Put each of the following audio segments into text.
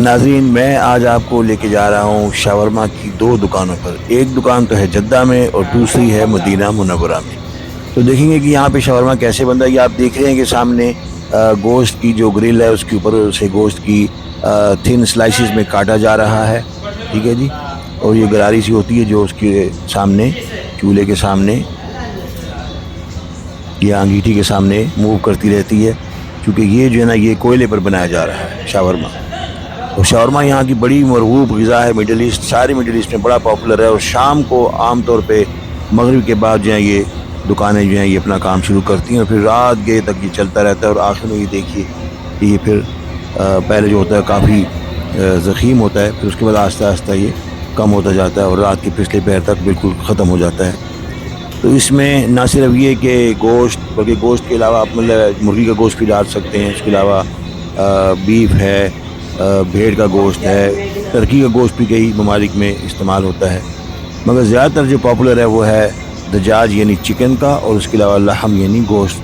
नाज़रीन, मैं आज आपको लेके जा रहा हूँ शावरमा की दो दुकानों पर। एक दुकान तो है जद्दा में और दूसरी है मदीना मुनव्वरा में। तो देखेंगे कि यहाँ पे शावरमा कैसे बनता है। ये आप देख रहे हैं कि सामने गोश्त की जो ग्रिल है उसके ऊपर से गोश्त की थिन स्लाइसिस में काटा जा रहा है। ठीक है जी। और ये गरारी सी होती है जो उसके सामने, चूल्हे के सामने या अंगीठी के सामने मूव करती रहती है, क्योंकि ये जो है ना, ये कोयले पर बनाया जा रहा है शावरमा। तो शावरमा यहाँ की बड़ी मरगूब ग़िज़ा है। मिडल ईस्ट, सारे मिडल ईस्ट में बड़ा पॉपुलर है। और शाम को आम तौर पे मगरिब के बाद जो है ये दुकानें जो हैं ये अपना काम शुरू करती हैं और फिर रात गए तक ये चलता रहता है। और आखिर में ये देखिए कि ये फिर पहले जो होता है काफ़ी ज़ख़ीम होता है, फिर उसके बाद आहिस्ता आहिस्ता ये कम होता जाता है और रात के पिछले पैर तक बिल्कुल ख़त्म हो जाता है। तो इसमें ना सिर्फ ये कि गोश्त, बल्कि गोश्त के अलावा आप मतलब मुर्गी का गोश्त भी डाल सकते हैं। इसके अलावा बीफ है, भेड़ का गोश्त है, टर्की का गोश्त भी कई ममालिक में इस्तेमाल होता है। मगर ज़्यादातर जो पॉपुलर है वो है दजाज यानी चिकन का, और उसके अलावा लहम यानी गोश्त,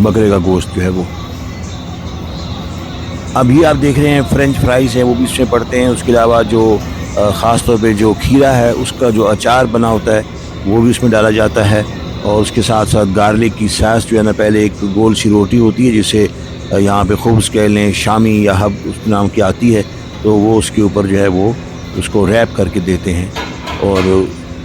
बकरे का गोश्त जो है वो। अभी आप देख रहे हैं फ्रेंच फ्राइज़ है वो भी इसमें पड़ते हैं। उसके अलावा जो ख़ास तौर पे जो खीरा है उसका जो अचार बना होता है वो भी उसमें डाला जाता है। और उसके साथ साथ गार्लिक की सॉस जो है ना, पहले एक गोल सी रोटी होती है जिसे यहाँ पे खुब्स कह लें, शामी या हब उस नाम की आती है, तो वो उसके ऊपर जो है वो उसको रैप करके देते हैं। और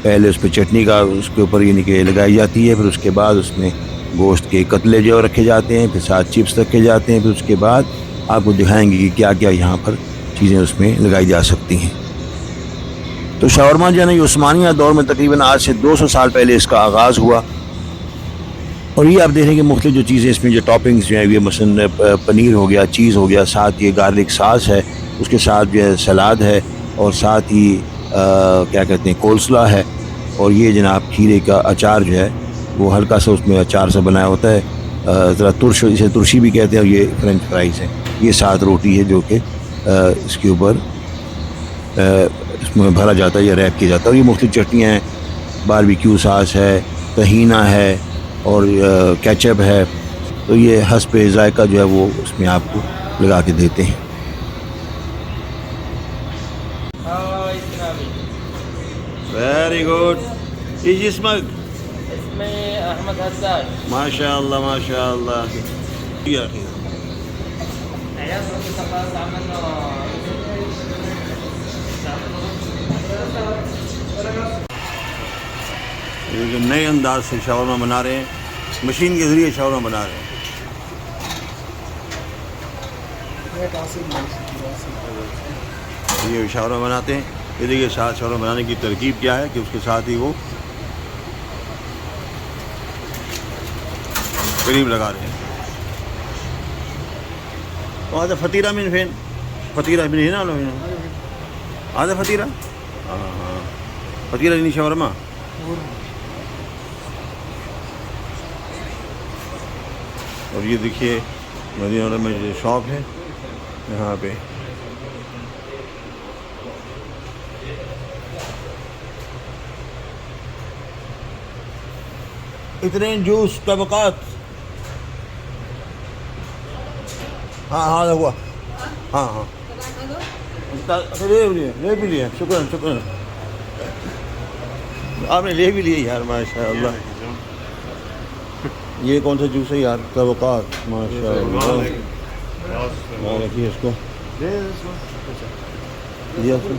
पहले उस पर चटनी का उसके ऊपर यानी कि लगाई जाती है, फिर उसके बाद उसमें गोश्त के कतले जो रखे जाते हैं, फिर साथ चिप्स रखे जाते हैं। फिर उसके बाद आपको दिखाएंगे कि क्या क्या यहाँ पर चीज़ें उसमें लगाई जा सकती हैं। तो शावरमा जो है ना, ये उस्मानिया दौर में तकरीबन आज से 200 साल पहले इसका आगाज़ हुआ। और ये आप देखें कि मुख्तलिफ जो चीज़ें इसमें जो टॉपिंग्स जो हैं, ये मसलन पनीर हो गया, चीज़ हो गया, साथ ये गार्लिक सास है, उसके साथ जो है सलाद है, और साथ ही क्या कहते हैं कोल्सला है। और ये जनाब खीरे का अचार जो है वो हल्का सा उसमें अचार सा बनाया होता है, ज़रा तुर्श, इसे तुर्शी भी कहते हैं। और ये फ्रेंच फ्राइज़ है, ये साथ रोटी है जो कि इसके ऊपर इसमें भरा जाता है या रैप किया जाता है। और ये मुख्तलिफ चटनियाँ हैं, बारबेक्यू सास है, तहीना है और केचप है। तो ये हस्ब जायका जो है वो उसमें आपको लगा के देते हैं। Very good. इस मग इसमें अहमद हद्दाद। माशाअल्लाह माशाअल्लाह। ये जो नए अंदाज से शावरमा बना रहे हैं, मशीन के ज़रिए शावरमा बना रहे हैं। ये शावरमा बनाते हैं। ये देखिए साथ शावरमा बनाने की तरकीब क्या है कि उसके साथ ही वो करीब लगा रहे हैं। तो आज फतीरा में फेन फतीरा भी नहीं ना लो आज फतीरा। हाँ हाँ, फतीरा नहीं शावरमा। और ये देखिए मदीना में जो शॉप है यहाँ पे, इतने जूस तबकात। हाँ हाँ हुआ। हाँ हाँ ले भी लिया। शुक्र शुक्र, आपने ले भी लिए यार, माशाअल्लाह। ये कौन सा जूस है यार? तबकात, माशाअल्लाह। रखिए इसको, दिया इसको।